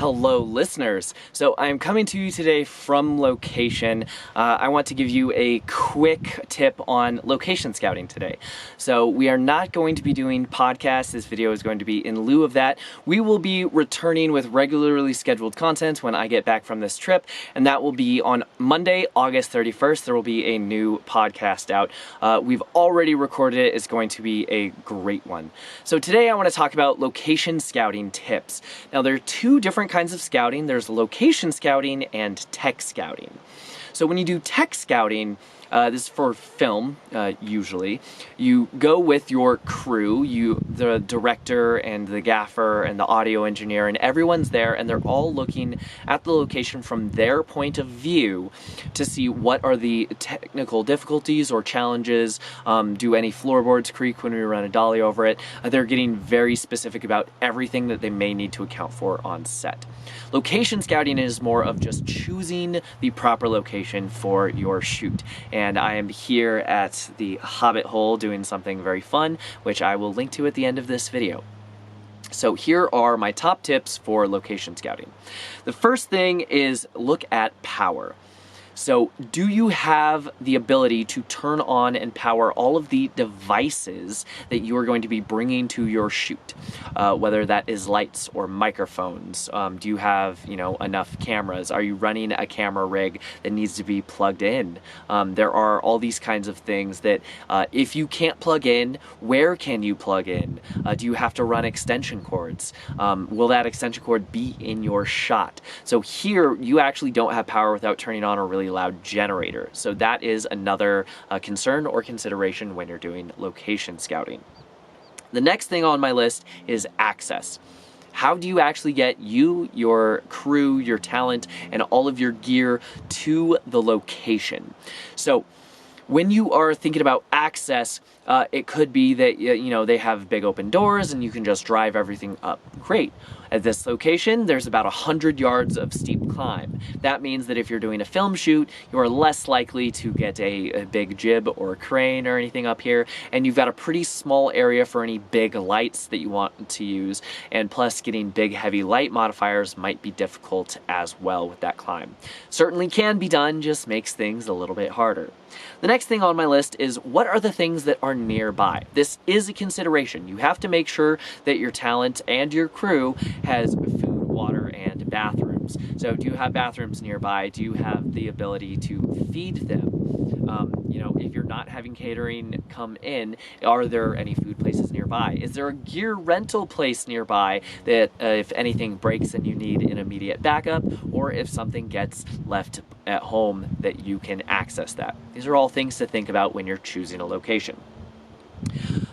Hello, listeners. So I'm coming to you today from location. I want to give you a quick tip on location scouting today. So we are not going to be doing podcasts. This video is going to be in lieu of that. We will be returning with regularly scheduled content when I get back from this trip, and that will be on Monday, August 31st. There will be a new podcast out. We've already recorded it. It's going to be a great one. So today I want to talk about location scouting tips. Now, there are two different kinds of scouting. There's location scouting and tech scouting. So when you do tech scouting, this is for film, usually. You go with your crew, the director and the gaffer and the audio engineer, and everyone's there, and they're all looking at the location from their point of view to see what are the technical difficulties or challenges. Do any floorboards creak when we run a dolly over it? They're getting very specific about everything that they may need to account for on set. Location scouting is more of just choosing the proper location for your shoot. And I am here at the Hobbit hole doing something very fun, which I will link to at the end of this video. So here are my top tips for location scouting. The first thing is look at power. So do you have the ability to turn on and power all of the devices that you are going to be bringing to your shoot? Whether that is lights or microphones. Do you have, enough cameras? Are you running a camera rig that needs to be plugged in? There are all these kinds of things that if you can't plug in, where can you plug in? Do you have to run extension cords? Will that extension cord be in your shot? So here you actually don't have power without turning on a really loud generator. So that is another concern or consideration when you're doing location scouting. The next thing on my list is access. How do you actually get you, your crew, your talent, and all of your gear to the location? So when you are thinking about access, it could be that they have big open doors and you can just drive everything up. Great. At this location, there's about 100 yards of steep climb. That means that if you're doing a film shoot, you are less likely to get a big jib or a crane or anything up here, and you've got a pretty small area for any big lights that you want to use, and plus getting big heavy light modifiers might be difficult as well with that climb. Certainly can be done, just makes things a little bit harder. The next thing on my list is what are the things that are nearby? This is a consideration. You have to make sure that your talent and your crew has food, water, and bathrooms. So do you have bathrooms nearby? Do you have the ability to feed them? If you're not having catering come in, are there any food places nearby? Is there a gear rental place nearby that if anything breaks and you need an immediate backup, or if something gets left at home that you can access that? These are all things to think about when you're choosing a location.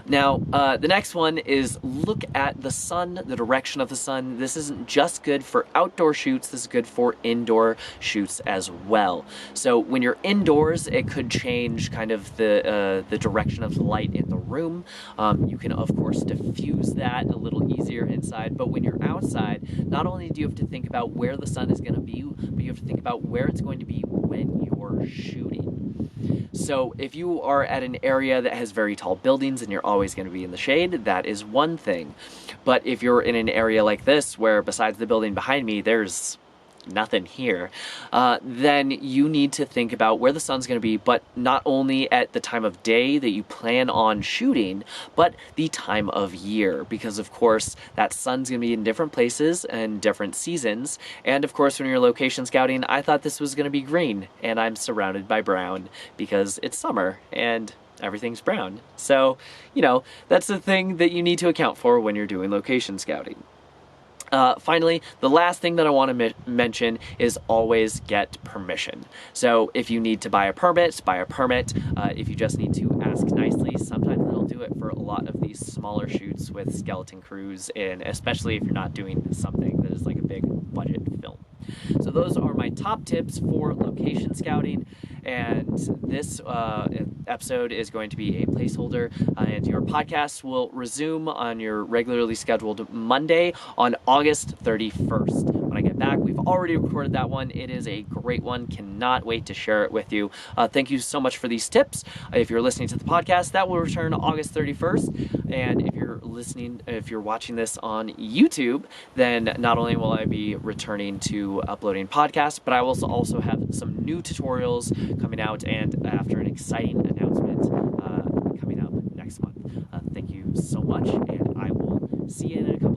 Now, the next one is look at the sun, the direction of the sun. This isn't just good for outdoor shoots, this is good for indoor shoots as well. So when you're indoors, it could change kind of the direction of the light in the room. You can, of course, diffuse that a little easier inside, but when you're outside, not only do you have to think about where the sun is going to be, but you have to think about where it's going to be when you're shooting. So if you are at an area that has very tall buildings and you're always going to be in the shade, that is one thing. But if you're in an area like this, where besides the building behind me, there's nothing here, then you need to think about where the sun's going to be, but not only at the time of day that you plan on shooting, but the time of year, because of course that sun's going to be in different places and different seasons. And of course, when you're location scouting, I thought this was going to be green, and I'm surrounded by brown because it's summer and everything's brown. So, that's the thing that you need to account for when you're doing location scouting. Finally, the last thing that I want to mention is always get permission. So if you need to buy a permit, buy a permit. If you just need to ask nicely, sometimes they'll do it for a lot of these smaller shoots with skeleton crews, and especially if you're not doing something that is like a big budget film. So those are my top tips for location scouting, and this episode is going to be a placeholder, and your podcast will resume on your regularly scheduled Monday on August 31st when I get back. We've already recorded that one. It is a great one. Cannot wait to share it with you. Thank you so much for these tips. If you're listening to the podcast, that will return August 31st. And if you're watching this on YouTube, then not only will I be returning to uploading podcasts, but I will also have some new tutorials coming out, and after an exciting announcement coming up next month. Thank you so much, and I will see you in a couple